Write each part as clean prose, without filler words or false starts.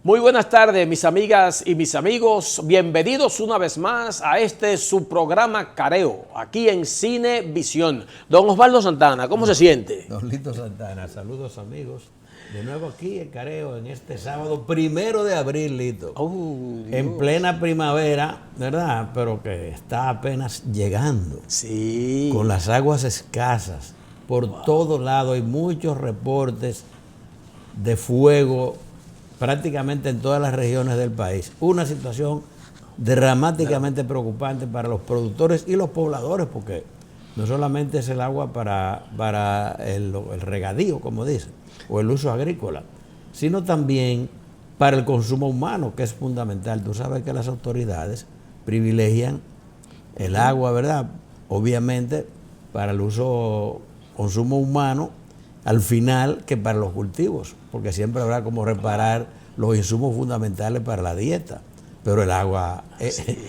Muy buenas tardes, mis amigas y mis amigos. Bienvenidos una vez más a su programa Careo, aquí en Cine Visión. Don Osvaldo Santana, ¿cómo se siente? Don Lito Santana, saludos amigos. De nuevo aquí en Careo, en este sábado 1 de abril, Lito. En plena primavera, ¿verdad? Pero que está apenas llegando. Sí. Con las aguas escasas. Por todos lados hay muchos reportes de fuego prácticamente en todas las regiones del país. Una situación dramáticamente preocupante para los productores y los pobladores, porque no solamente es el agua para el regadío, como dicen, o el uso agrícola, sino también para el consumo humano, que es fundamental. Tú sabes que las autoridades privilegian el agua, ¿verdad? Obviamente para el consumo humano al final que para los cultivos, porque siempre habrá como reparar los insumos fundamentales para la dieta. Pero el agua,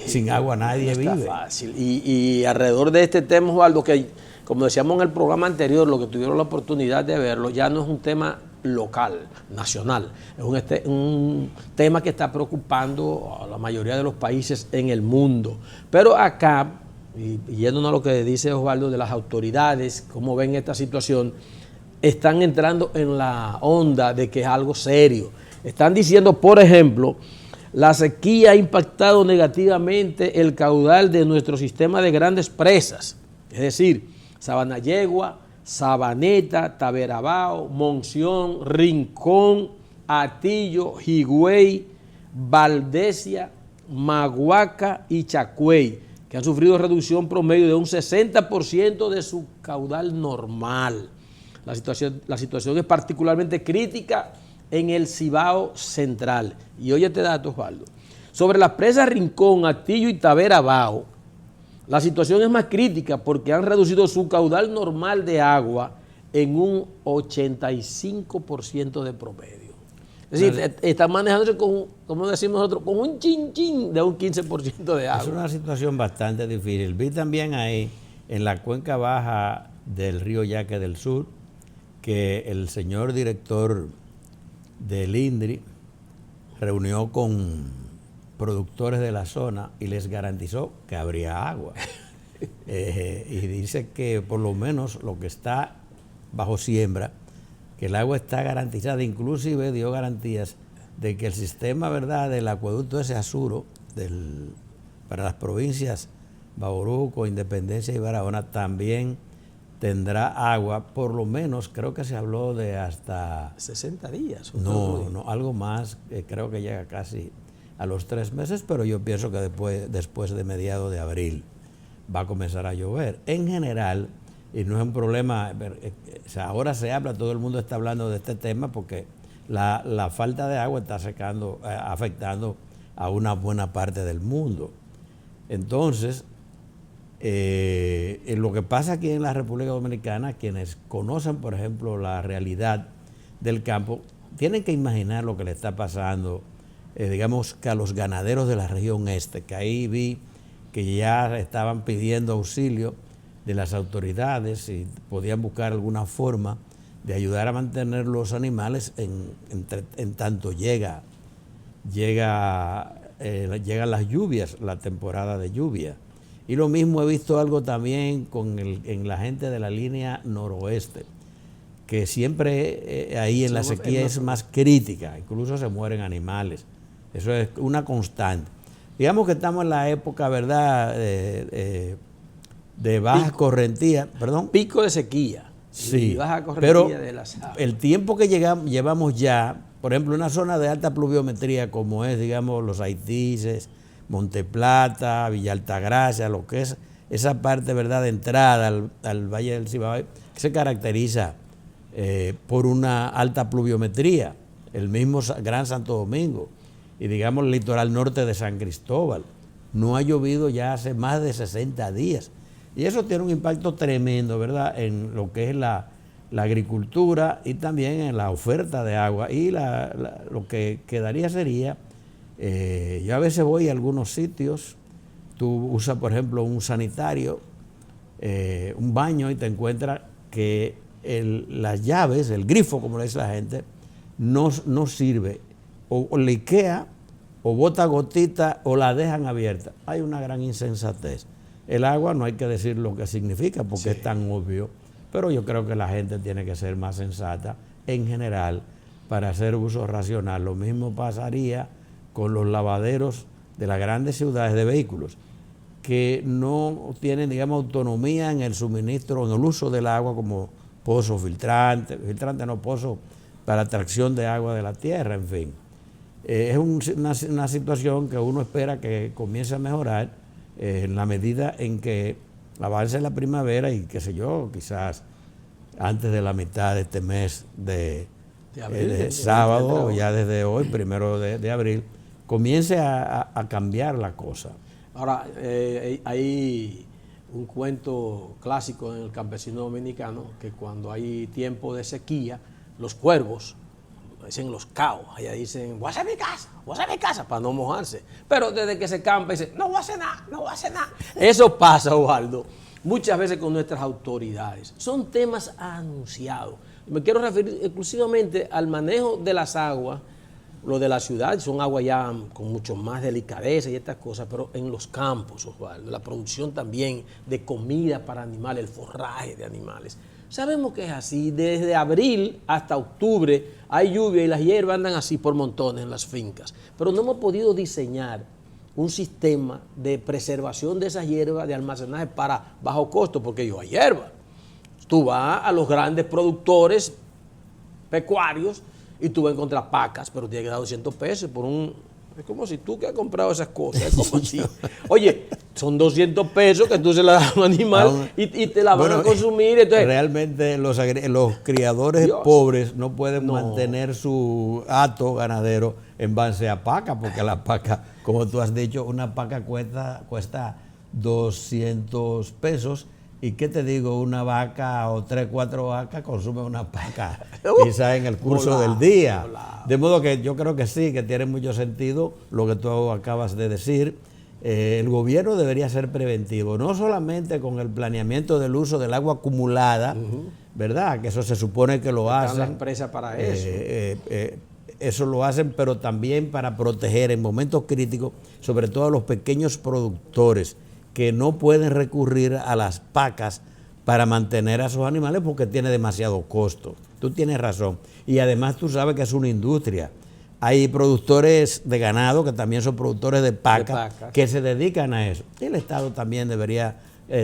sin agua nadie no está vive. Fácil. Y alrededor de este tema, Osvaldo, que como decíamos en el programa anterior, lo que tuvieron la oportunidad de verlo, ya no es un tema local, nacional, es un tema que está preocupando a la mayoría de los países en el mundo. Pero acá, y yéndonos a lo que dice Osvaldo de las autoridades, cómo ven esta situación, están entrando en la onda de que es algo serio. Están diciendo, por ejemplo, la sequía ha impactado negativamente el caudal de nuestro sistema de grandes presas, es decir, Sabanayegua, Sabaneta, Taberabao, Monción, Rincón, Atillo, Higüey, Valdesia, Maguaca y Chacuey, que han sufrido reducción promedio de un 60% de su caudal normal. La situación es particularmente crítica en el Cibao Central. Y oye este dato, Osvaldo. Sobre las presas Rincón, Atillo y Taberabao, la situación es más crítica porque han reducido su caudal normal de agua en un 85% de promedio. Es decir, están manejándose con, como decimos nosotros, con un chin de un 15% de agua. Es una situación bastante difícil. Vi también ahí, en la cuenca baja del río Yaque del Sur, que el señor director del INDRI reunió con productores de la zona y les garantizó que habría agua. Y dice que por lo menos lo que está bajo siembra, que el agua está garantizada, inclusive dio garantías de que el sistema, ¿verdad?, del acueducto ese Azuro para las provincias Bauruco, Independencia y Barahona también tendrá agua, por lo menos creo que se habló de hasta 60 días. No, algo más, creo que llega casi a los 3 meses, pero yo pienso que después de mediados de abril va a comenzar a llover. En general, y no es un problema, ahora se habla, todo el mundo está hablando de este tema porque la falta de agua está afectando a una buena parte del mundo. Entonces, lo que pasa aquí en la República Dominicana, quienes conocen, por ejemplo, la realidad del campo, tienen que imaginar lo que le está pasando, digamos, que a los ganaderos de la región este, que ahí vi que ya estaban pidiendo auxilio de las autoridades y podían buscar alguna forma de ayudar a mantener los animales en tanto llegan las lluvias, la temporada de lluvia. Y lo mismo he visto algo también en la gente de la línea noroeste, que siempre ahí en la sequía es más crítica, incluso se mueren animales. Eso es una constante. Digamos que estamos en la época, ¿verdad?, de baja correntía, perdón. Pico de sequía. Sí, y baja correntía pero de las aguas. El tiempo que llevamos ya, por ejemplo, una zona de alta pluviometría como es, digamos, los Haitises, Monteplata, Villa Altagracia, lo que es esa parte, ¿verdad?, de entrada al Valle del Cibao, que se caracteriza por una alta pluviometría, el mismo Gran Santo Domingo y, digamos, el litoral norte de San Cristóbal. No ha llovido ya hace más de 60 días. Y eso tiene un impacto tremendo, ¿verdad?, en lo que es la agricultura y también en la oferta de agua. Y lo que quedaría sería, yo a veces voy a algunos sitios, tú usas, por ejemplo, un sanitario, un baño, y te encuentras que las llaves, el grifo, como le dice la gente, no sirve o liquea, o bota gotita, o la dejan abierta. Hay una gran insensatez. El agua no hay que decir lo que significa porque es tan obvio, pero yo creo que la gente tiene que ser más sensata en general para hacer uso racional. Lo mismo pasaría con los lavaderos de las grandes ciudades de vehículos, que no tienen, digamos, autonomía en el suministro, en el uso del agua como pozo filtrante no, pozo para tracción de agua de la tierra, en fin. Es una situación que uno espera que comience a mejorar en la medida en que avance la primavera y, qué sé yo, quizás antes de la mitad de este mes de sábado, ya desde hoy, 1 de abril, comience a cambiar la cosa. Ahora, hay un cuento clásico en el campesino dominicano que cuando hay tiempo de sequía, los cuervos, dicen los caos, allá dicen, voy a hacer mi casa, para no mojarse. Pero desde que se campa, dicen, no voy a hacer nada. Eso pasa, Osvaldo, muchas veces con nuestras autoridades. Son temas anunciados. Me quiero referir exclusivamente al manejo de las aguas. Lo de la ciudad son aguas ya con mucho más delicadeza y estas cosas, pero en los campos, Osvaldo, la producción también de comida para animales, el forraje de animales. Sabemos que es así, desde abril hasta octubre hay lluvia y las hierbas andan así por montones en las fincas, pero no hemos podido diseñar un sistema de preservación de esas hierbas, de almacenaje para bajo costo, porque yo hay hierba. Tú vas a los grandes productores pecuarios y tú vas a encontrar pacas, pero tienes que dar 200 pesos por un... Es como si tú que has comprado esas cosas, es como si... Oye, son 200 pesos que tú se las das a un animal y te la van a consumir. Entonces, realmente los criadores pobres no pueden mantener su hato ganadero en base a paca, porque la paca, como tú has dicho, una paca cuesta 200 pesos. ¿Y qué te digo? Una vaca o 3, 4 vacas consumen una paca quizás en el curso del día. De modo que yo creo que sí, que tiene mucho sentido lo que tú acabas de decir. El gobierno debería ser preventivo, no solamente con el planeamiento del uso del agua acumulada, ¿verdad? Que eso se supone que lo hacen. Están las empresas para eso. Eso lo hacen, pero también para proteger en momentos críticos, sobre todo a los pequeños productores, que no pueden recurrir a las pacas para mantener a sus animales porque tiene demasiado costo. Tú tienes razón. Y además tú sabes que es una industria. Hay productores de ganado que también son productores de pacas que se dedican a eso. Y el Estado también debería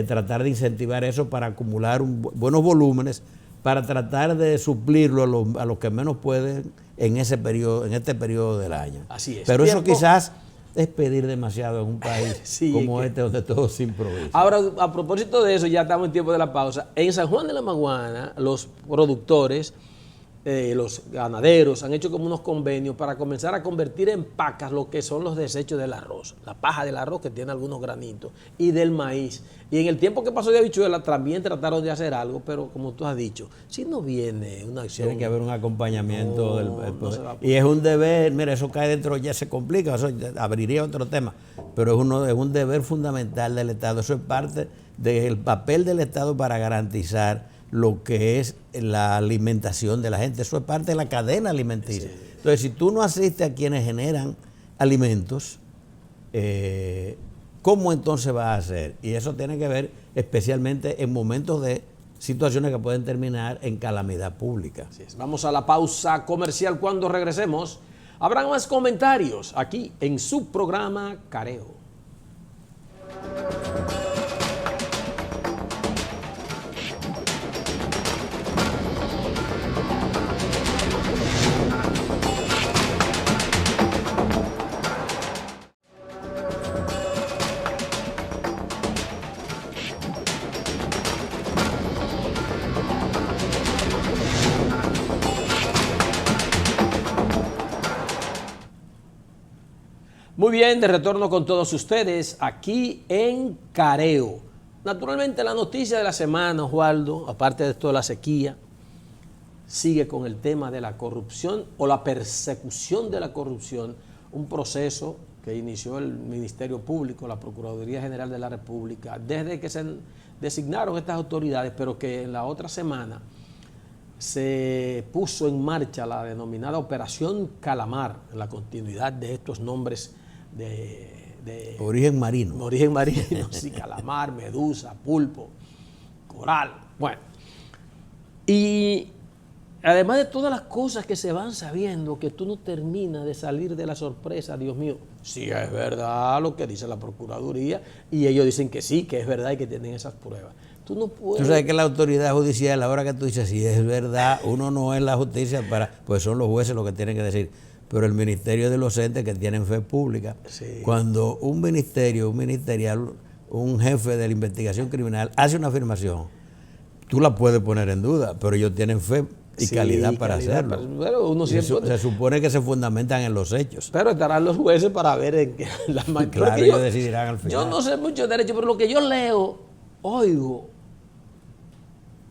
tratar de incentivar eso para acumular buenos volúmenes, para tratar de suplirlo a los que menos pueden en este periodo del año. Así es. Pero eso quizás es pedir demasiado en un país como este, donde todo se improvisa. Ahora, a propósito de eso, ya estamos en tiempo de la pausa. En San Juan de la Maguana, los productores, los ganaderos han hecho como unos convenios para comenzar a convertir en pacas lo que son los desechos del arroz, la paja del arroz que tiene algunos granitos, y del maíz. Y en el tiempo que pasó de habichuela también trataron de hacer algo, pero como tú has dicho, si no viene una acción... Tiene que haber un acompañamiento del poder. Y es un deber, mira, eso cae dentro, ya se complica, eso abriría otro tema, pero es un deber fundamental del Estado. Eso es parte del papel del Estado para garantizar lo que es la alimentación de la gente. Eso es parte de la cadena alimenticia. Sí. Entonces, si tú no asistes a quienes generan alimentos, ¿cómo entonces vas a hacer? Y eso tiene que ver especialmente en momentos de situaciones que pueden terminar en calamidad pública. Así es. Vamos a la pausa comercial. Cuando regresemos, habrán más comentarios aquí en su programa Careo. Muy bien, de retorno con todos ustedes aquí en Careo. Naturalmente la noticia de la semana, Osvaldo, aparte de toda la sequía, sigue con el tema de la corrupción o la persecución de la corrupción, un proceso que inició el Ministerio Público, la Procuraduría General de la República, desde que se designaron estas autoridades, pero que en la otra semana se puso en marcha la denominada Operación Calamar, en la continuidad de estos nombres de origen marino. Origen marino, sí, calamar, medusa, pulpo, coral, bueno. Y además de todas las cosas que se van sabiendo, que tú no terminas de salir de la sorpresa, Dios mío, sí es verdad lo que dice la Procuraduría, y ellos dicen que sí, que es verdad y que tienen esas pruebas. Tú no puedes... Tú sabes que la autoridad judicial, ahora que tú dices, si es verdad, uno no es la justicia, pues son los jueces los que tienen que decir. Pero el ministerio de los entes que tienen fe pública, sí. Cuando un ministerial, un jefe de la investigación criminal hace una afirmación, tú la puedes poner en duda, pero ellos tienen fe y sí, calidad para hacerlo. Pero uno siempre... Se supone que se fundamentan en los hechos. Pero estarán los jueces para ver en qué... Claro, ellos decidirán al final. Yo no sé mucho de derecho, pero lo que yo leo, oigo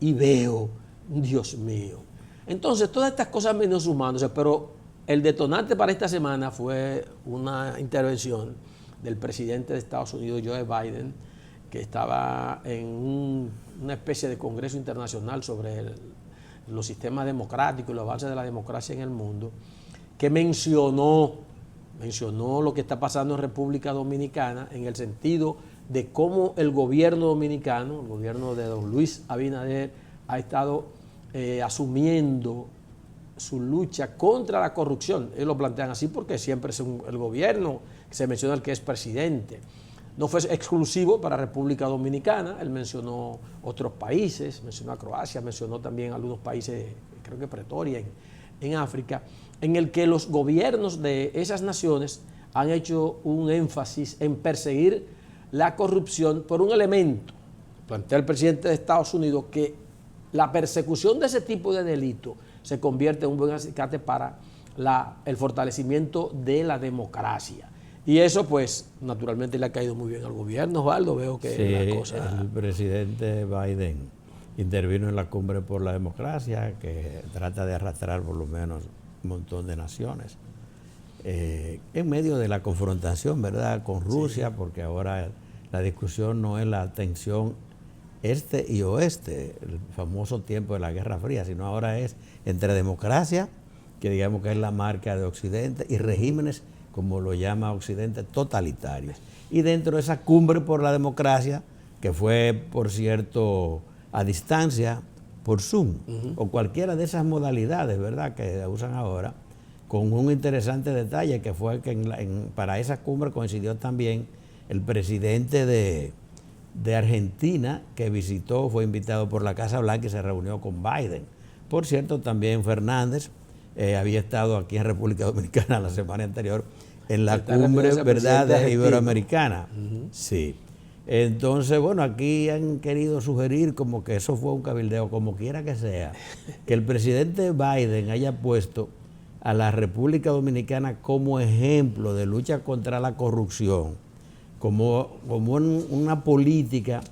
y veo, Dios mío. Entonces, todas estas cosas menos sumándose, pero el detonante para esta semana fue una intervención del presidente de Estados Unidos, Joe Biden, que estaba en una especie de congreso internacional sobre los sistemas democráticos y los avances de la democracia en el mundo, que mencionó lo que está pasando en República Dominicana en el sentido de cómo el gobierno dominicano, el gobierno de don Luis Abinader, ha estado asumiendo su lucha contra la corrupción. Ellos lo plantean así porque siempre es el gobierno que se menciona el que es presidente. No fue exclusivo para República Dominicana, él mencionó otros países, mencionó a Croacia, mencionó también algunos países, creo que Pretoria, en África, en el que los gobiernos de esas naciones han hecho un énfasis en perseguir la corrupción por un elemento. Plantea el presidente de Estados Unidos que la persecución de ese tipo de delito se convierte en un buen acicate para el fortalecimiento de la democracia. Y eso, pues, naturalmente le ha caído muy bien al gobierno, Osvaldo. Veo que sí, la cosa... el presidente Biden intervino en la Cumbre por la Democracia, que trata de arrastrar por lo menos un montón de naciones. En medio de la confrontación, ¿verdad?, con Rusia, sí, porque ahora la discusión no es la tensión este y oeste, el famoso tiempo de la Guerra Fría, sino ahora es entre democracia, que digamos que es la marca de Occidente, y regímenes, como lo llama Occidente, totalitarios. Y dentro de esa cumbre por la democracia, que fue, por cierto, a distancia, por Zoom, o cualquiera de esas modalidades, ¿verdad?, que usan ahora, con un interesante detalle, que fue que para esa cumbre coincidió también el presidente de Argentina, que visitó, fue invitado por la Casa Blanca y se reunió con Biden. Por cierto, también Fernández había estado aquí en República Dominicana la semana anterior en la cumbre, ¿verdad?, iberoamericana. Sí. Entonces, bueno, aquí han querido sugerir como que eso fue un cabildeo, como quiera que sea, que el presidente Biden haya puesto a la República Dominicana como ejemplo de lucha contra la corrupción, como una política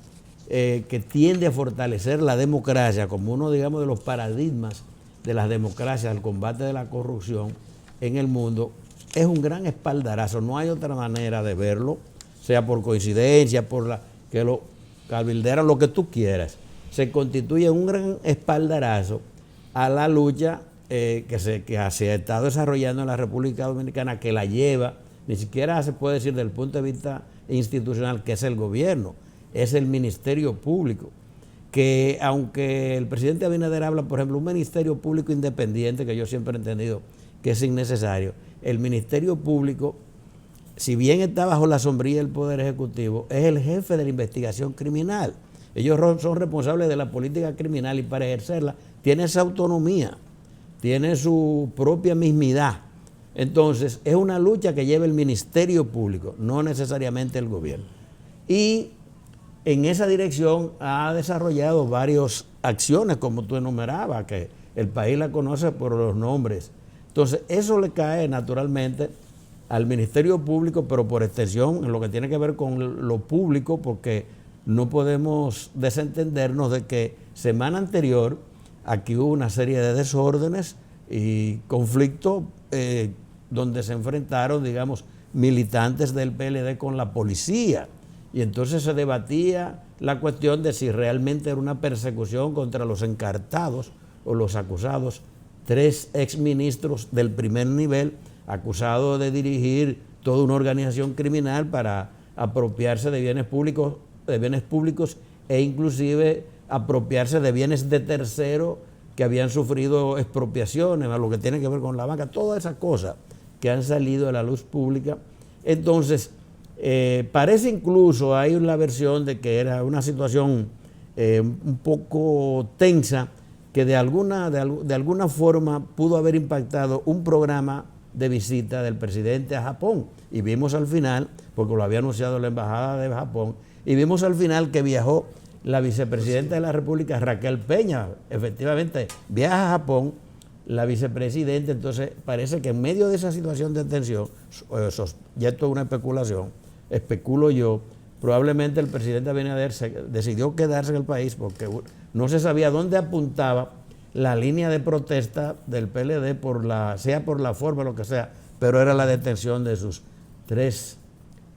que tiende a fortalecer la democracia, como uno, digamos, de los paradigmas de las democracias, el combate de la corrupción en el mundo, es un gran espaldarazo. No hay otra manera de verlo, sea por coincidencia, que lo cabilderan, lo que tú quieras. Se constituye un gran espaldarazo a la lucha que se ha estado desarrollando en la República Dominicana, que la lleva, ni siquiera se puede decir desde el punto de vista institucional, que es el gobierno, es el Ministerio Público, que aunque el presidente Abinader habla, por ejemplo, un Ministerio Público independiente, que yo siempre he entendido que es innecesario, el Ministerio Público, si bien está bajo la sombrilla del Poder Ejecutivo, es el jefe de la investigación criminal. Ellos son responsables de la política criminal y para ejercerla tiene esa autonomía, tiene su propia mismidad. Entonces, es una lucha que lleva el Ministerio Público, no necesariamente el gobierno. Y en esa dirección ha desarrollado varias acciones, como tú enumerabas, que el país la conoce por los nombres. Entonces, eso le cae naturalmente al Ministerio Público, pero por extensión en lo que tiene que ver con lo público, porque no podemos desentendernos de que semana anterior aquí hubo una serie de desórdenes y conflictos donde se enfrentaron, digamos, militantes del PLD con la policía. Y entonces se debatía la cuestión de si realmente era una persecución contra los encartados, o los acusados, 3 exministros del primer nivel, acusados de dirigir toda una organización criminal para apropiarse de bienes públicos e inclusive apropiarse de bienes de terceros que habían sufrido expropiaciones, a lo que tiene que ver con la banca, todas esas cosas que han salido a la luz pública. Entonces, parece incluso, hay una versión de que era una situación un poco tensa, que de alguna forma pudo haber impactado un programa de visita del presidente a Japón. Y vimos al final, porque lo había anunciado la Embajada de Japón, y vimos al final que viajó la vicepresidenta de la República, Raquel Peña. Efectivamente, viaja a Japón la vicepresidenta. Entonces parece que en medio de esa situación de tensión, ya esto es una especulación, especulo yo, probablemente el presidente Abinader decidió quedarse en el país porque no se sabía dónde apuntaba la línea de protesta del PLD, sea por la forma, lo que sea, pero era la detención de sus 3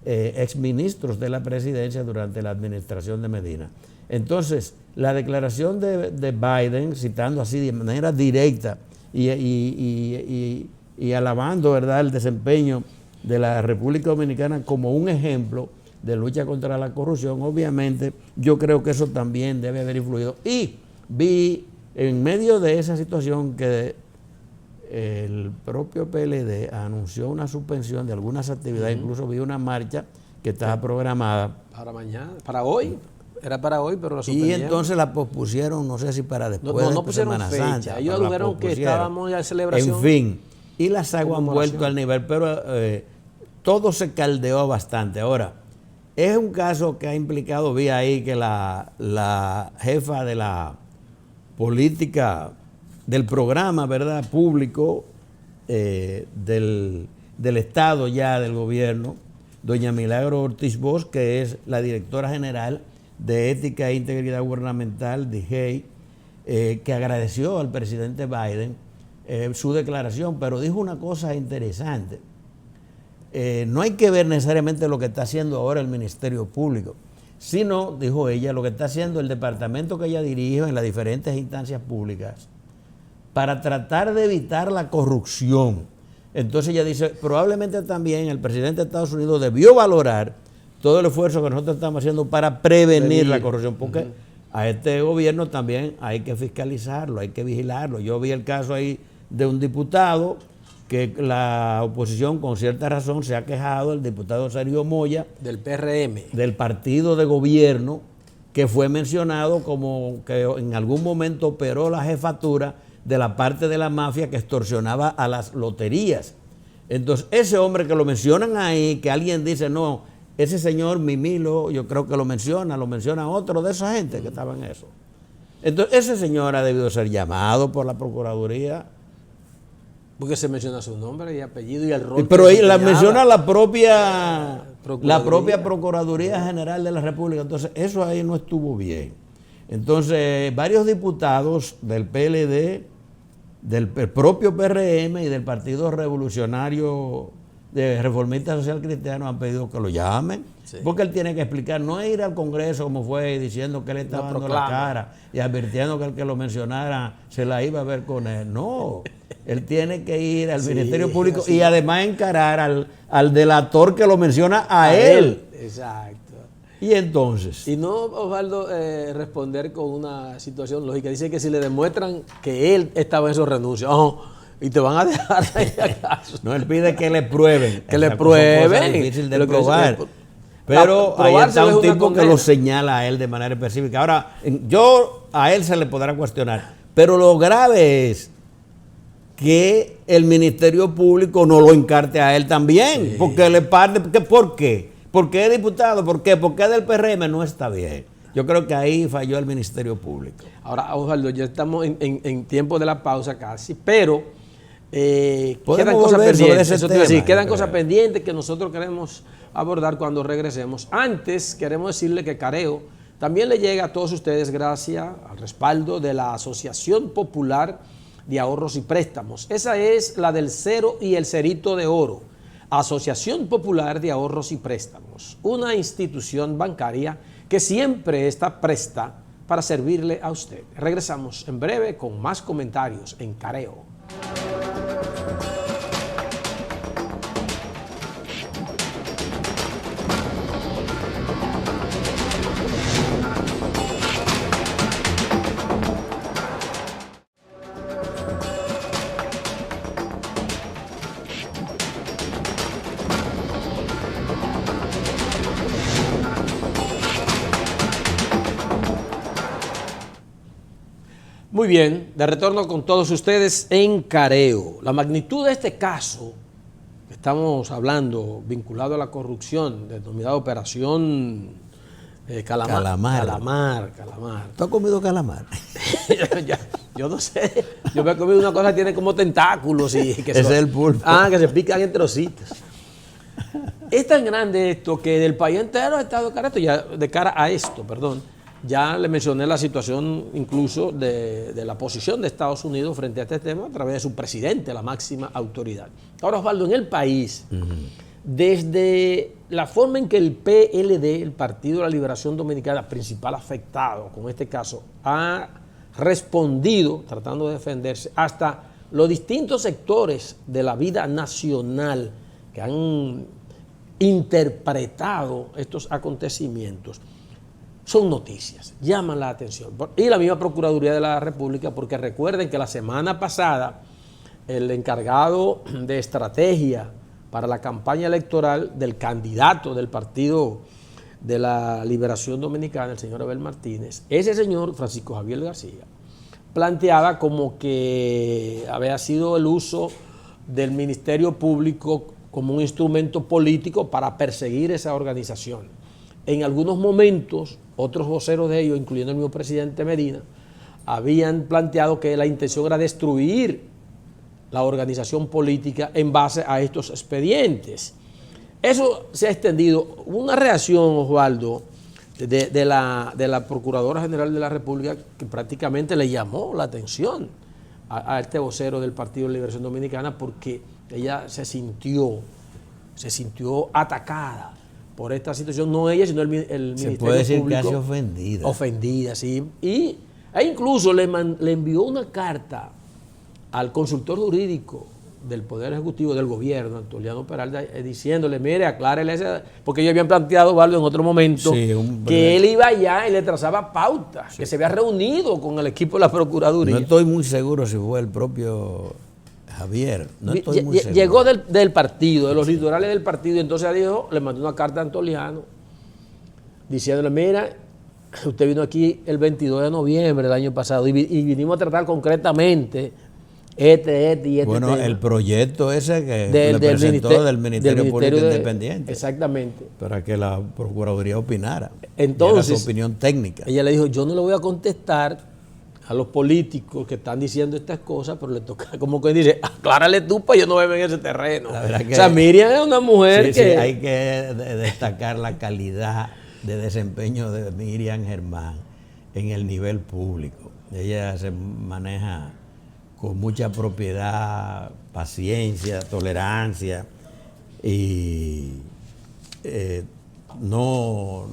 exministros de la presidencia durante la administración de Medina. Entonces, la declaración de Biden, citando así de manera directa y alabando, ¿verdad?, el desempeño de la República Dominicana como un ejemplo de lucha contra la corrupción, obviamente yo creo que eso también debe haber influido. Y vi en medio de esa situación que el propio PLD anunció una suspensión de algunas actividades, incluso vi una marcha que estaba programada para mañana, para hoy. Era para hoy, pero la suspendieron. Y entonces la pospusieron, no sé si para después no pusieron Semana fecha. Santa. Ellos dijeron que estábamos ya en celebración. En fin, y las aguas han vuelto al nivel, pero todo se caldeó bastante. Ahora, es un caso que ha implicado, vi ahí que la jefa de la política del programa, ¿verdad?, público del Estado ya, del gobierno, doña Milagro Ortiz Bosch, que es la directora general de Ética e Integridad Gubernamental, DIGEI, que agradeció al presidente Biden su declaración, pero dijo una cosa interesante. No hay que ver necesariamente lo que está haciendo ahora el Ministerio Público, sino, dijo ella, lo que está haciendo el departamento que ella dirige en las diferentes instancias públicas para tratar de evitar la corrupción. Entonces ella dice, probablemente también el presidente de Estados Unidos debió valorar todo el esfuerzo que nosotros estamos haciendo para prevenir la corrupción, porque a este gobierno también hay que fiscalizarlo, hay que vigilarlo. Yo vi el caso ahí de un diputado que la oposición con cierta razón se ha quejado, el diputado Sergio Moya, del PRM, del partido de gobierno, que fue mencionado como que en algún momento operó la jefatura de la parte de la mafia que extorsionaba a las loterías. Entonces, ese hombre que lo mencionan ahí, que alguien dice, no, ese señor Mimilo, yo creo que lo menciona otro de esa gente que estaba en eso. Entonces, ese señor ha debido ser llamado por la Procuraduría. Porque se menciona su nombre y apellido y el rol. Pero la menciona la propia Procuraduría General de la República. Entonces, eso ahí no estuvo bien. Entonces, varios diputados del PLD, del propio PRM y del Partido Revolucionario de Reformista Social Cristiano han pedido que lo llamen, sí, porque él tiene que explicar, no es ir al Congreso como fue diciendo que él estaba dando la cara y advirtiendo que el que lo mencionara se la iba a ver con él. No, él tiene que ir al Ministerio Público y además encarar al delator que lo menciona a él. Exacto. Y entonces. Y no, Osvaldo, responder con una situación lógica. Dice que si le demuestran que él estaba en eso, renuncia. Y te van a dejar ahí acaso. No, él pide que le prueben. Que le prueben. Es difícil de probar. Pero ahí está un tipo que lo señala a él de manera específica. Ahora, a él se le podrá cuestionar. Pero lo grave es que el Ministerio Público no lo encarte a él también. Sí. Porque le parte. ¿Por qué? ¿Por qué es diputado? ¿Por qué? Porque es del PRM. No está bien. Yo creo que ahí falló el Ministerio Público. Ahora, Osvaldo, ya estamos en tiempo de la pausa casi, pero quedan cosas pendientes. Quedan cosas pendientes que nosotros queremos abordar cuando regresemos. Antes, queremos decirle que Careo también le llega a todos ustedes gracias al respaldo de la Asociación Popular de Ahorros y Préstamos. Esa es la del cero y el cerito de oro. Asociación Popular de Ahorros y Préstamos, una institución bancaria que siempre está presta para servirle a usted. Regresamos en breve con más comentarios en Careo. Muy bien, de retorno con todos ustedes en Careo. La magnitud de este caso que estamos hablando, vinculado a la corrupción, denominada Operación Calamar. ¿Tú has comido calamar? Yo no sé, yo me he comido una cosa que tiene como tentáculos y que ese es el pulpo. Que se pican en trocitos. Es tan grande esto que del país entero ha estado de cara a esto, perdón. Ya le mencioné la situación incluso de la posición de Estados Unidos frente a este tema a través de su presidente, la máxima autoridad. Ahora, Osvaldo, en el país, desde la forma en que el PLD, el Partido de la Liberación Dominicana, principal afectado con este caso, ha respondido tratando de defenderse, hasta los distintos sectores de la vida nacional que han interpretado estos acontecimientos, son noticias, llaman la atención. Y la misma Procuraduría de la República, porque recuerden que la semana pasada el encargado de estrategia para la campaña electoral del candidato del Partido de la Liberación Dominicana, el señor Abel Martínez, ese señor, Francisco Javier García, planteaba como que había sido el uso del Ministerio Público como un instrumento político para perseguir esa organización. En algunos momentos, otros voceros de ellos, incluyendo el mismo presidente Medina, habían planteado que la intención era destruir la organización política en base a estos expedientes. Eso se ha extendido. Hubo una reacción, Osvaldo, de la Procuradora General de la República que prácticamente le llamó la atención a este vocero del Partido de Liberación Dominicana porque ella se sintió atacada por esta situación, no ella, sino el Ministerio Público. Se puede decir casi ofendida. Ofendida, sí. E incluso le envió una carta al consultor jurídico del Poder Ejecutivo del Gobierno, Antoliano Peralta, diciéndole, mire, aclárele ese, porque ellos habían planteado, Valdo, en otro momento, que él iba allá y le trazaba pautas, que se había reunido con el equipo de la Procuraduría. No estoy muy seguro si fue el propio Javier, no estoy muy seguro. Llegó del partido, de los litorales del partido, y entonces dijo, le mandó una carta a Antoliano diciéndole, mira, usted vino aquí el 22 de noviembre del año pasado y vinimos a tratar concretamente este bueno, tema. El proyecto ese que le presentó del Ministerio Público Independiente. Exactamente. Para que la Procuraduría opinara. Entonces, era su opinión técnica. Ella le dijo, yo no le voy a contestar a los políticos que están diciendo estas cosas, pero le toca, como que dice, aclárale tú para yo no verme en ese terreno. O sea, Miriam es una mujer que... Sí, hay que destacar la calidad de desempeño de Miriam Germán en el nivel público. Ella se maneja con mucha propiedad, paciencia, tolerancia y no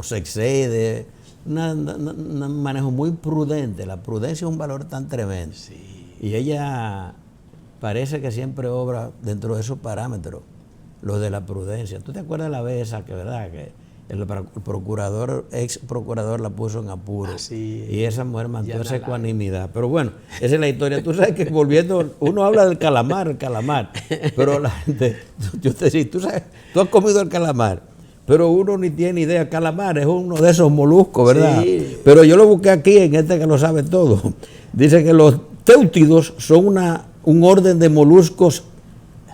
se excede. Un manejo muy prudente. La prudencia es un valor tan tremendo. Sí. Y ella parece que siempre obra dentro de esos parámetros, los de la prudencia. ¿Tú te acuerdas la vez esa que, verdad, que el procurador, ex procurador la puso en apuro? Sí. Y esa mujer mantuvo esa ecuanimidad. Pero bueno, esa es la historia. Tú sabes que volviendo, uno habla del calamar, pero la gente, yo te digo, tú sabes, tú has comido el calamar. Pero uno ni tiene idea. Calamar es uno de esos moluscos, ¿verdad? Sí. Pero yo lo busqué aquí en este que lo sabe todo. Dice que los téutidos son un orden de moluscos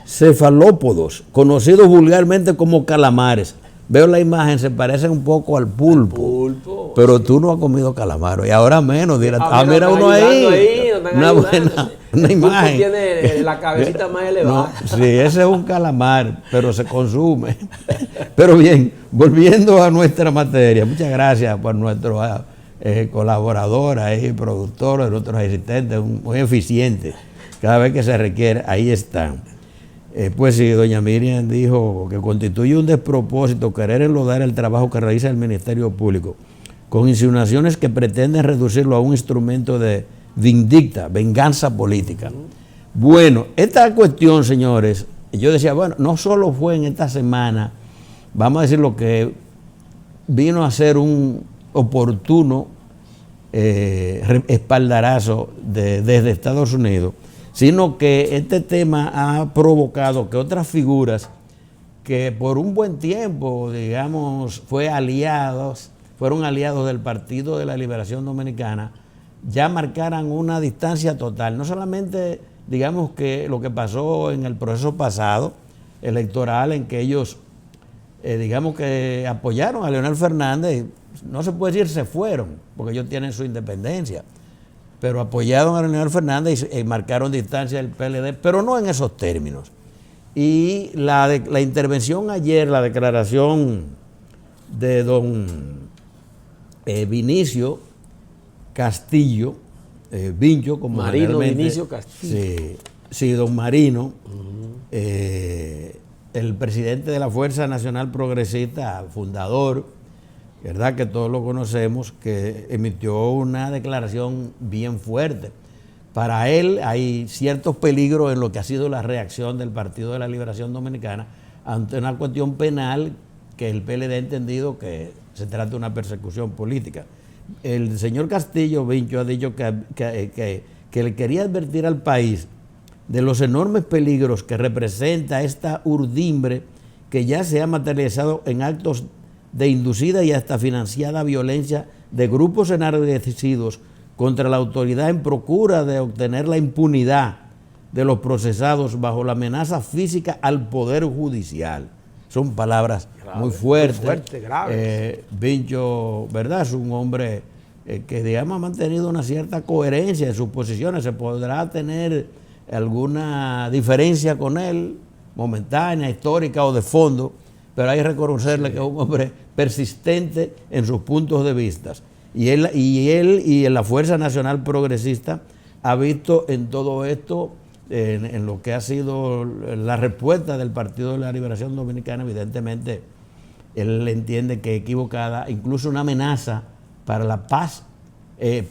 cefalópodos, conocidos vulgarmente como calamares. Veo la imagen, se parecen un poco al pulpo. Pero sí. Tú no has comido calamar. Y ahora menos. Dirás, mira uno ahí. Una imagen. Tiene la cabecita más elevada. No, sí, ese es un calamar, pero se consume. Pero bien, volviendo a nuestra materia, muchas gracias por nuestros colaboradores y productores, nuestros asistentes, muy eficientes. Cada vez que se requiere, ahí están. Pues sí, doña Miriam dijo que constituye un despropósito querer enlodar el trabajo que realiza el Ministerio Público con insinuaciones que pretenden reducirlo a un instrumento de vindicta, venganza política. Bueno, esta cuestión, señores, yo decía, bueno, no solo fue en esta semana, vamos a decir lo que vino a ser un oportuno espaldarazo desde Estados Unidos, sino que este tema ha provocado que otras figuras que por un buen tiempo, digamos, fueron aliados del Partido de la Liberación Dominicana, ya marcaran una distancia total. No solamente, digamos, que lo que pasó en el proceso pasado electoral, en que ellos, digamos, que apoyaron a Leonel Fernández, no se puede decir se fueron, porque ellos tienen su independencia, pero apoyaron a Leonel Fernández y marcaron distancia del PLD, pero no en esos términos. Y la intervención ayer, la declaración de don Vinicio Castillo, Vincho, como Marino Vinicio Castillo. Sí, don Marino, el presidente de la Fuerza Nacional Progresista, fundador, verdad que todos lo conocemos, que emitió una declaración bien fuerte. Para él hay ciertos peligros en lo que ha sido la reacción del Partido de la Liberación Dominicana ante una cuestión penal que el PLD ha entendido que se trata de una persecución política. El señor Castillo Vincho ha dicho que le quería advertir al país de los enormes peligros que representa esta urdimbre que ya se ha materializado en actos de inducida y hasta financiada violencia de grupos enardecidos contra la autoridad en procura de obtener la impunidad de los procesados bajo la amenaza física al Poder Judicial. Son palabras grave, muy fuertes. Muy fuerte, grave. Vincho, ¿verdad? Es un hombre que, digamos, ha mantenido una cierta coherencia en sus posiciones. Se podrá tener alguna diferencia con él, momentánea, histórica o de fondo, pero hay que reconocerle que es un hombre persistente en sus puntos de vista. Y él y en la Fuerza Nacional Progresista ha visto en todo esto, en lo que ha sido la respuesta del Partido de la Liberación Dominicana, evidentemente él entiende que es equivocada, incluso una amenaza para la paz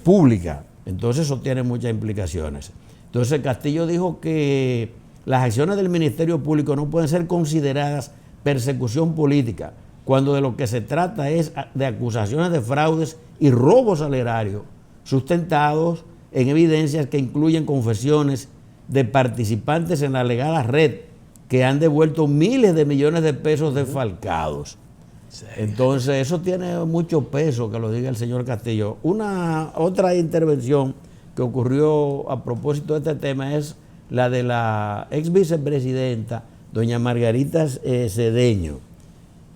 pública. Entonces eso tiene muchas implicaciones. Entonces Castillo dijo que las acciones del Ministerio Público no pueden ser consideradas persecución política, cuando de lo que se trata es de acusaciones de fraudes y robos al erario, sustentados en evidencias que incluyen confesiones de participantes en la alegada red que han devuelto miles de millones de pesos defalcados. Sí. Entonces eso tiene mucho peso, que lo diga el señor Castillo. Otra intervención que ocurrió a propósito de este tema es la de la ex vicepresidenta, doña Margarita Cedeño,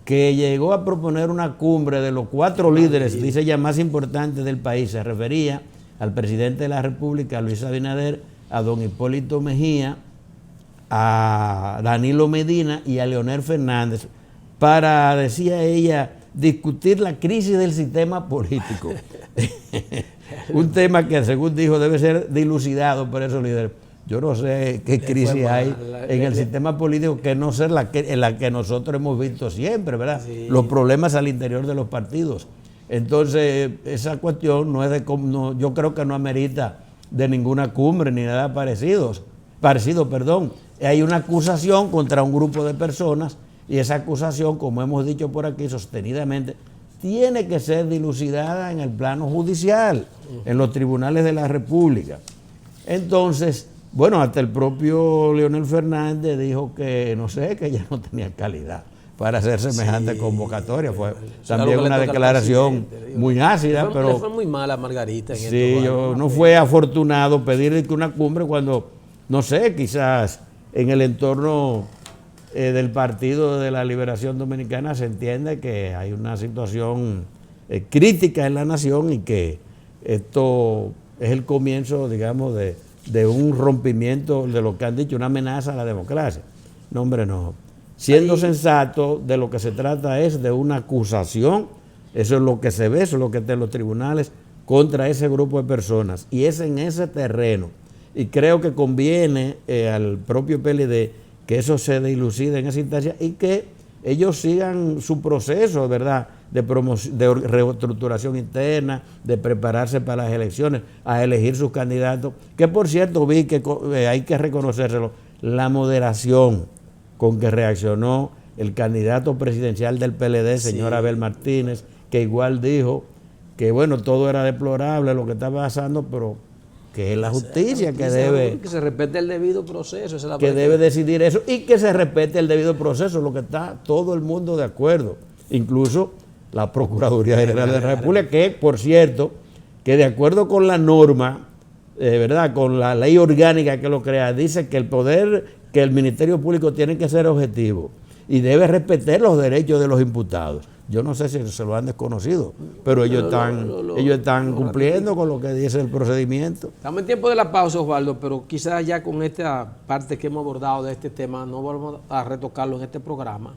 que llegó a proponer una cumbre de los 4 líderes, dice ella, más importantes del país. Se refería al presidente de la República, Luis Abinader, a don Hipólito Mejía, a Danilo Medina y a Leonel Fernández, para, decía ella, discutir la crisis del sistema político. Un tema que, según dijo, debe ser dilucidado por esos líderes. Yo no sé qué crisis hay en el sistema político que no ser la que nosotros hemos visto siempre, ¿verdad? Sí. Los problemas al interior de los partidos. Entonces, esa cuestión no es yo creo que no amerita de ninguna cumbre ni nada parecido. Hay una acusación contra un grupo de personas y esa acusación, como hemos dicho por aquí sostenidamente, tiene que ser dilucidada en el plano judicial, en los tribunales de la República. Entonces, bueno, hasta el propio Leonel Fernández dijo que, no sé, que ya no tenía calidad para hacer semejante convocatoria. Fue también una declaración muy ácida, pero fue muy mala Margarita. No fue afortunado pedir una cumbre cuando, no sé, quizás en el entorno del Partido de la Liberación Dominicana se entiende que hay una situación crítica en la nación y que esto es el comienzo, digamos, de un rompimiento de lo que han dicho, una amenaza a la democracia. No, hombre, no. Siendo sensato, de lo que se trata es de una acusación, eso es lo que se ve, eso es lo que está en los tribunales, contra ese grupo de personas. Y es en ese terreno. Y creo que conviene al propio PLD que eso se dilucide en esa instancia y que ellos sigan su proceso, ¿verdad?, de reestructuración interna, de prepararse para las elecciones, a elegir sus candidatos, que por cierto vi que hay que reconocérselo, la moderación con que reaccionó el candidato presidencial del PLD, señor sí. Abel Martínez, que igual dijo que bueno, todo era deplorable lo que estaba pasando, pero que es la justicia que debe... Que se respete el debido proceso. Esa es la que debe decidir eso y que se respete el debido proceso, lo que está todo el mundo de acuerdo, incluso la Procuraduría General de la República, que por cierto, que de acuerdo con la norma, ¿verdad?, con la ley orgánica que lo crea, dice que el poder, que el Ministerio Público tiene que ser objetivo y debe respetar los derechos de los imputados. Yo no sé si se lo han desconocido, pero ellos están cumpliendo con lo que dice el procedimiento. Estamos en tiempo de la pausa, Osvaldo, pero quizás ya con esta parte que hemos abordado de este tema, no vamos a retocarlo en este programa.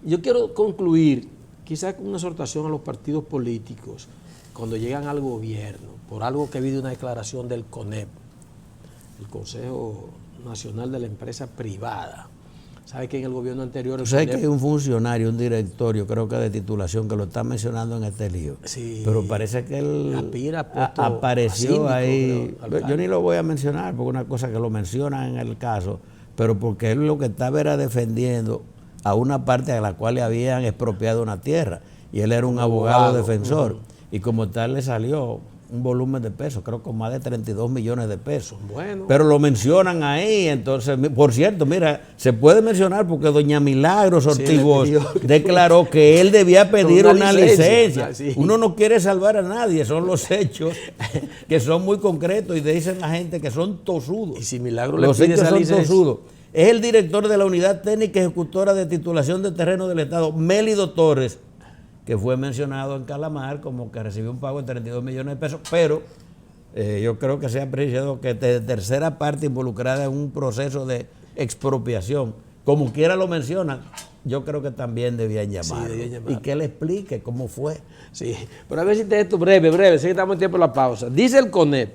Yo quiero concluir quizás con una exhortación a los partidos políticos cuando llegan al gobierno, por algo que vi de una declaración del CONEP, el Consejo Nacional de la Empresa Privada. ¿Sabe que en el gobierno anterior... ¿Sabe que hay un funcionario, un directorio, creo que de titulación, que lo está mencionando en este lío? Sí. Pero parece que él apareció síndico, ahí. Creo, yo ni lo voy a mencionar porque una cosa que lo menciona en el caso, pero porque él lo que estaba era defendiendo a una parte a la cual le habían expropiado una tierra. Y él era un abogado defensor. Y como tal le salió un volumen de pesos, creo con más de 32 millones de pesos. Bueno. Pero lo mencionan ahí, entonces, por cierto, mira, se puede mencionar porque doña Milagros Ortigoz declaró que él debía pedir una licencia. Sí. Uno no quiere salvar a nadie, son los hechos que son muy concretos y dicen la gente que son tosudos. Y si Milagros le pide esa licencia, son tosudos. Es el director de la Unidad Técnica Ejecutora de Titulación de Terreno del Estado, Mélido Torres, que fue mencionado en Calamar como que recibió un pago de 32 millones de pesos, pero yo creo que se ha apreciado que de tercera parte involucrada en un proceso de expropiación, como quiera lo mencionan, yo creo que también debían llamarlo. Sí, y que él explique cómo fue. Sí, pero a ver si te esto breve, sé que estamos en tiempo de la pausa. Dice el CONEP,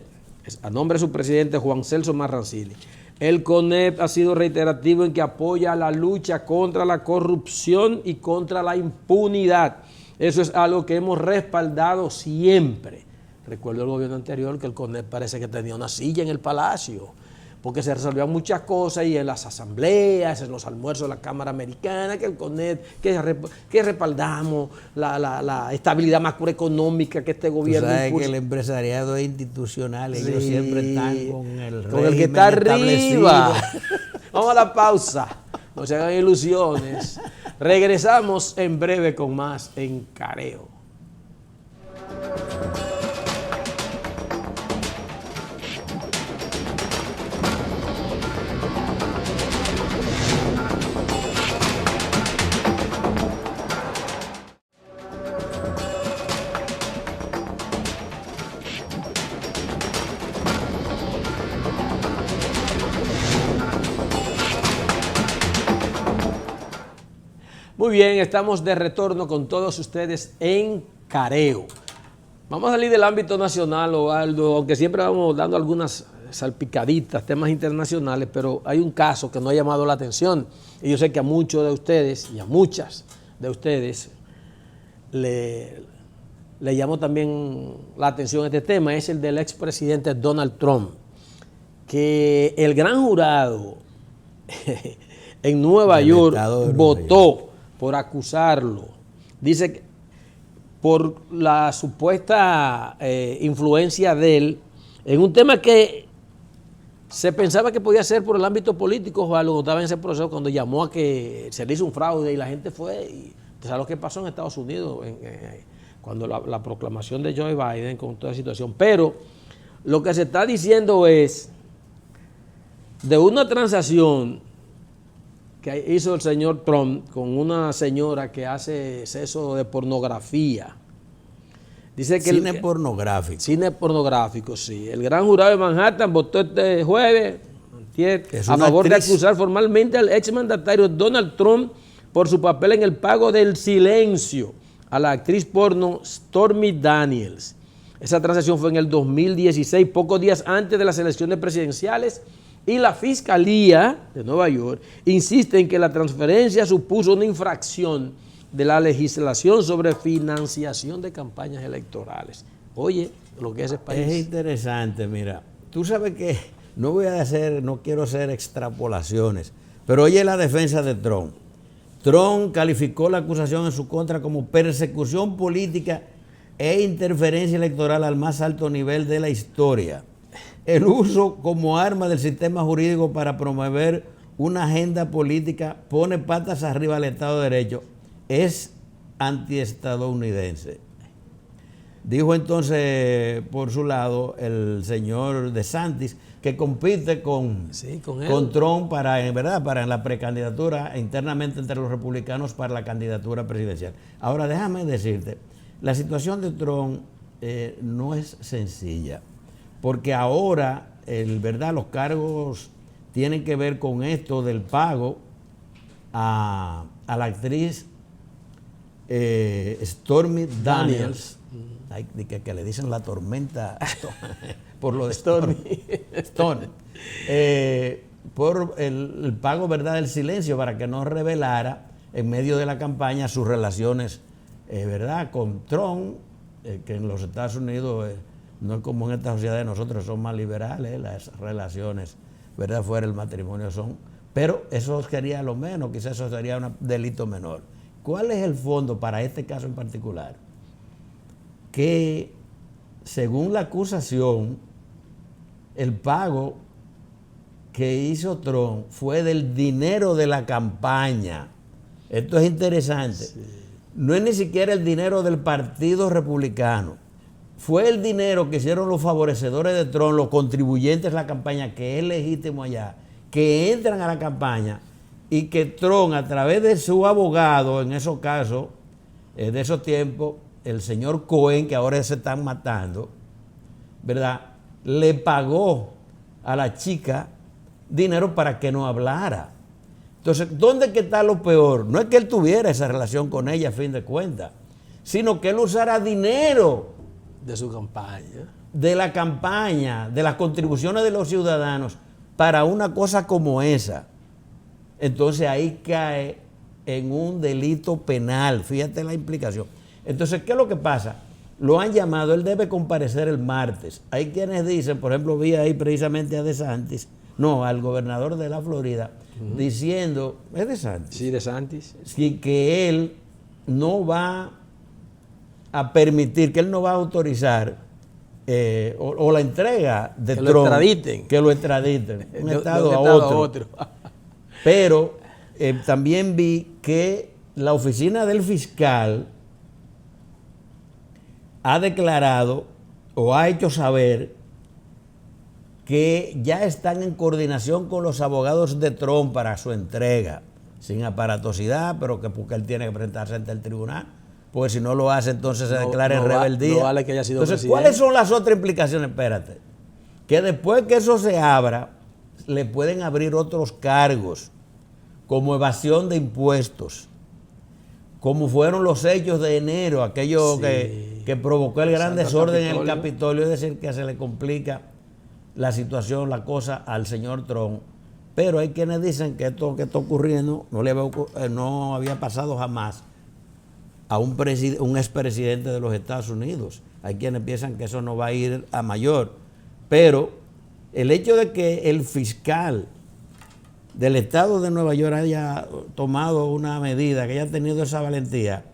a nombre de su presidente Juan Celso Marrancini, el CONEP ha sido reiterativo en que apoya la lucha contra la corrupción y contra la impunidad. Eso es algo que hemos respaldado siempre. Recuerdo el gobierno anterior que el CONEP parece que tenía una silla en el palacio, porque se resolvían muchas cosas y en las asambleas, en los almuerzos de la Cámara Americana, que el CONEP, que respaldamos la estabilidad macroeconómica que este gobierno impulsa. Sabes que el empresariado es institucional, ellos siempre están con el que está arriba. Vamos a la pausa, no se hagan ilusiones. Regresamos en breve con más en Careo. Muy bien, estamos de retorno con todos ustedes en Careo. Vamos a salir del ámbito nacional, Osvaldo, aunque siempre vamos dando algunas salpicaditas, temas internacionales, pero hay un caso que no ha llamado la atención y yo sé que a muchos de ustedes y a muchas de ustedes le llamó también la atención este tema, es el del expresidente Donald Trump, que el gran jurado en Nueva York votó por acusarlo. Dice que por la supuesta influencia de él en un tema que se pensaba que podía ser por el ámbito político, o estaba en ese proceso cuando llamó a que se le hizo un fraude y la gente fue. Y ¿sabes lo que pasó en Estados Unidos cuando la proclamación de Joe Biden con toda la situación? Pero lo que se está diciendo es de una transacción que hizo el señor Trump con una señora que hace exceso de pornografía. Dice que cine pornográfico. Cine pornográfico, sí. El gran jurado de Manhattan votó este jueves a favor de acusar formalmente al exmandatario Donald Trump por su papel en el pago del silencio a la actriz porno Stormy Daniels. Esa transacción fue en el 2016, pocos días antes de las elecciones presidenciales, y la Fiscalía de Nueva York insiste en que la transferencia supuso una infracción de la legislación sobre financiación de campañas electorales. Oye, lo que es ese país. Es interesante, mira. Tú sabes que no quiero hacer extrapolaciones, pero oye la defensa de Trump. Trump calificó la acusación en su contra como persecución política e interferencia electoral al más alto nivel de la historia. El uso como arma del sistema jurídico para promover una agenda política pone patas arriba al Estado de Derecho. Es antiestadounidense. Dijo entonces, por su lado, el señor DeSantis, que compite con Trump para la precandidatura internamente entre los republicanos para la candidatura presidencial. Ahora, déjame decirte, la situación de Trump no es sencilla, porque ahora, los cargos tienen que ver con esto del pago a la actriz Stormy Daniels. Que le dicen la tormenta por lo de Stormy. Por el pago, ¿verdad?, del silencio, para que no revelara en medio de la campaña sus relaciones, ¿verdad?, con Trump, que en los Estados Unidos no es como en esta sociedad de nosotros, son más liberales, las relaciones, ¿verdad?, fuera del matrimonio son, pero eso sería lo menos, quizás eso sería un delito menor. ¿Cuál es el fondo para este caso en particular? Que según la acusación, el pago que hizo Trump fue del dinero de la campaña. Esto es interesante. Sí. No es ni siquiera el dinero del Partido Republicano. Fue el dinero que hicieron los favorecedores de Trump, los contribuyentes de la campaña, que es legítimo allá, que entran a la campaña y que Trump, a través de su abogado, en esos casos, de esos tiempos, el señor Cohen, que ahora se están matando, ¿verdad?, le pagó a la chica dinero para que no hablara. Entonces, ¿dónde que está lo peor? No es que él tuviera esa relación con ella a fin de cuentas, sino que él usara dinero de su campaña, de la campaña, de las contribuciones de los ciudadanos para una cosa como esa. Entonces ahí cae en un delito penal. Fíjate la implicación. Entonces, ¿qué es lo que pasa? Lo han llamado, él debe comparecer el martes. Hay quienes dicen, por ejemplo, vi ahí precisamente a DeSantis, al gobernador de la Florida, diciendo, ¿es DeSantis? Sí, DeSantis. Sí, que él no va a permitir, que él no va a autorizar o la entrega de Trump. Que lo extraditen. Un estado a otro. Pero también vi que la oficina del fiscal ha declarado o ha hecho saber que ya están en coordinación con los abogados de Trump para su entrega, sin aparatosidad, pero que porque él tiene que presentarse ante el tribunal, porque si no lo hace, entonces se declara en rebeldía. No vale que haya sido entonces, presidente. ¿cuáles son las otras implicaciones? Espérate. Que después que eso se abra, le pueden abrir otros cargos, como evasión de impuestos, como fueron los hechos de enero, aquello que provocó el gran desorden en el Capitolio, es decir, que se le complica la situación, la cosa al señor Trump. Pero hay quienes dicen que esto que está ocurriendo no había pasado jamás a un expresidente de los Estados Unidos. Hay quienes piensan que eso no va a ir a mayor. Pero el hecho de que el fiscal del estado de Nueva York haya tomado una medida, que haya tenido esa valentía,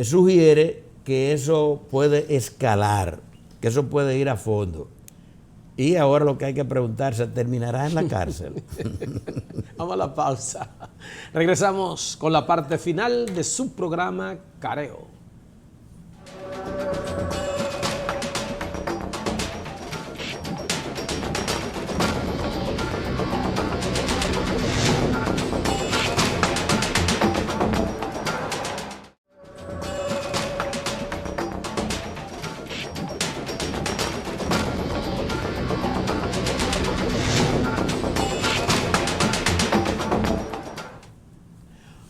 sugiere que eso puede escalar, que eso puede ir a fondo. Y ahora lo que hay que preguntarse, ¿terminará en la cárcel? Vamos a la pausa. Regresamos con la parte final de su programa Careo.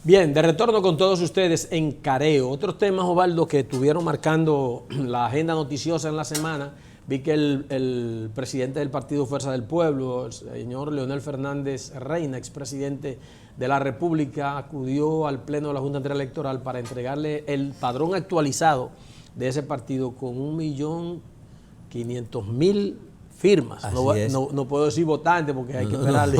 Bien, de retorno con todos ustedes en Careo. Otros temas, Osvaldo, que estuvieron marcando la agenda noticiosa en la semana. Vi que el presidente del Partido Fuerza del Pueblo, el señor Leonel Fernández Reina, expresidente de la República acudió al Pleno de la Junta Central Electoral para entregarle el padrón actualizado de ese partido con 1.500.000 firmas. No puedo decir votantes porque hay que esperar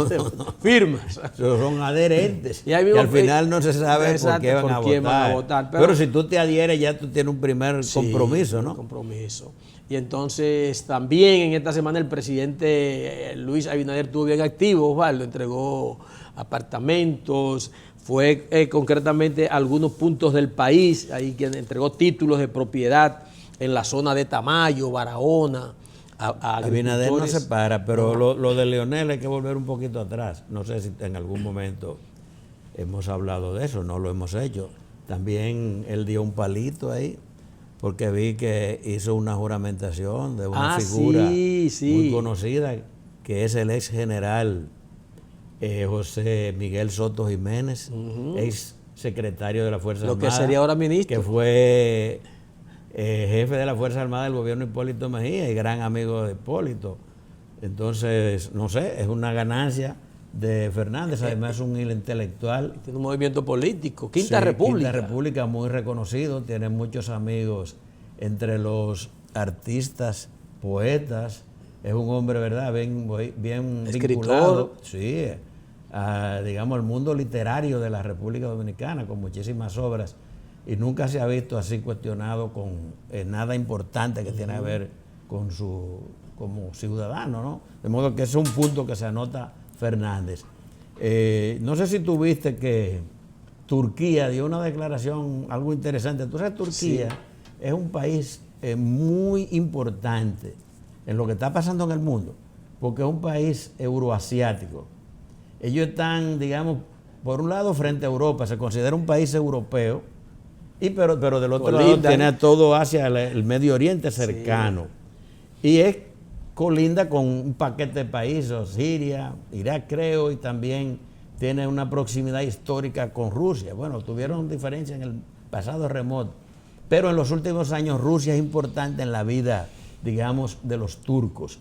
firmas. Son adherentes. Y al final no se sabe por qué van a votar. Pero si tú te adhieres ya tú tienes un primer compromiso, ¿no? Un compromiso. Y entonces también en esta semana el presidente Luis Abinader estuvo bien activo, Osvaldo, entregó apartamentos, fue concretamente a algunos puntos del país, ahí quien entregó títulos de propiedad en la zona de Tamayo, Barahona. Abinader no se para, pero lo de Leonel hay que volver un poquito atrás. No sé si en algún momento hemos hablado de eso, no lo hemos hecho. También él dio un palito ahí, porque vi que hizo una juramentación de una figura muy conocida, que es el ex general José Miguel Soto Jiménez, ex secretario de la Fuerza Armada. Lo que sería ahora ministro. Que fue jefe de la Fuerza Armada del gobierno Hipólito Mejía y gran amigo de Hipólito. Entonces, no sé, es una ganancia de Fernández, además es un intelectual. Tiene un movimiento político, Quinta República. Quinta República, muy reconocido, tiene muchos amigos entre los artistas, poetas, es un hombre, ¿verdad?, bien vinculado, sí, digamos, al mundo literario de la República Dominicana, con muchísimas obras, y nunca se ha visto así cuestionado con nada importante que tiene que ver con su como ciudadano, ¿no? De modo que ese es un punto que se anota Fernández. No sé si tú viste que Turquía dio una declaración algo interesante. Tú sabes, Turquía es un país muy importante en lo que está pasando en el mundo, porque es un país euroasiático. Ellos están, digamos, por un lado frente a Europa, se considera un país europeo, pero del otro lado tiene todo hacia el Medio Oriente cercano. Y es colinda con un paquete de países, Siria, Irak creo, y también tiene una proximidad histórica con Rusia. Bueno, tuvieron diferencias en el pasado remoto, pero en los últimos años Rusia es importante en la vida, digamos, de los turcos.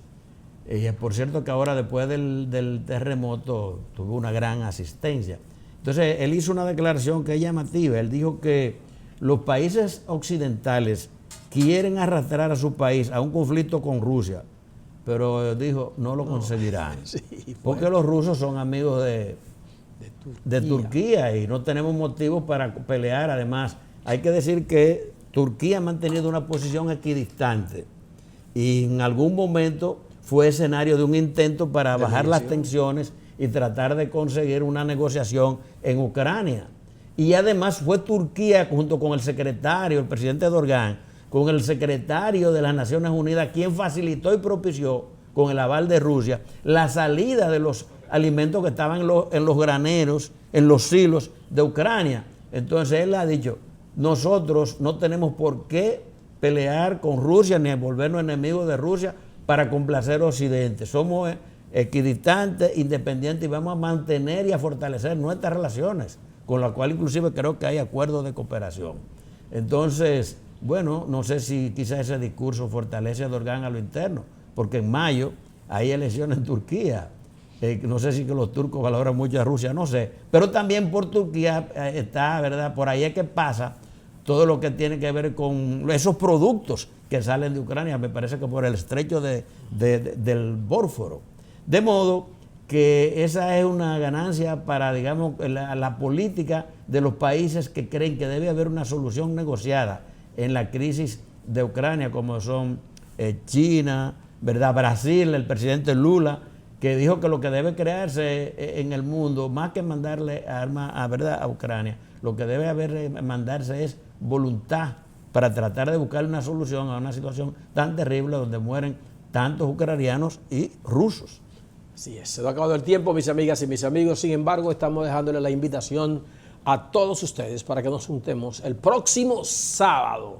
Por cierto que ahora después del terremoto tuvo una gran asistencia. Entonces él hizo una declaración que es llamativa. Él dijo que los países occidentales quieren arrastrar a su país a un conflicto con Rusia, pero dijo, no lo conseguirán. Porque los rusos son amigos de Turquía y no tenemos motivos para pelear. Además, hay que decir que Turquía ha mantenido una posición equidistante y en algún momento fue escenario de un intento para bajar las tensiones y tratar de conseguir una negociación en Ucrania. Y además fue Turquía, junto con el secretario, el presidente Erdogan, con el secretario de las Naciones Unidas, quien facilitó y propició, con el aval de Rusia, la salida de los alimentos que estaban en los graneros, en los silos de Ucrania. Entonces él ha dicho, nosotros no tenemos por qué pelear con Rusia ni volvernos enemigos de Rusia para complacer a Occidente. Somos equidistantes, independientes, y vamos a mantener y a fortalecer nuestras relaciones, con la cual inclusive creo que hay acuerdos de cooperación. Entonces, bueno, no sé si quizás ese discurso fortalece a Erdogan a lo interno, porque en mayo hay elecciones en Turquía. No sé si que los turcos valoran mucho a Rusia, no sé. Pero también por Turquía está, ¿verdad? Por ahí es que pasa todo lo que tiene que ver con esos productos que salen de Ucrania, me parece que por el estrecho del Bósforo. De modo que esa es una ganancia para, digamos, la política de los países que creen que debe haber una solución negociada en la crisis de Ucrania, como son China, ¿verdad? Brasil, el presidente Lula, que dijo que lo que debe crearse en el mundo, más que mandarle armas a Ucrania, lo que debe mandarse es voluntad para tratar de buscar una solución a una situación tan terrible donde mueren tantos ucranianos y rusos. Así es, se nos ha acabado el tiempo, mis amigas y mis amigos. Sin embargo, estamos dejándole la invitación a todos ustedes para que nos juntemos el próximo sábado.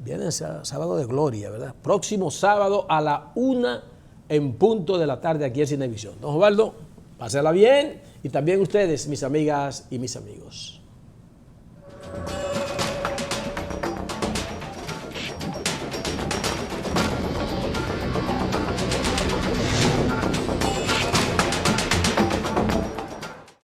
Viene sábado de gloria, ¿verdad? Próximo sábado a la 1 en punto de la tarde aquí en Cinevisión. Don Osvaldo, pásela bien, y también ustedes, mis amigas y mis amigos.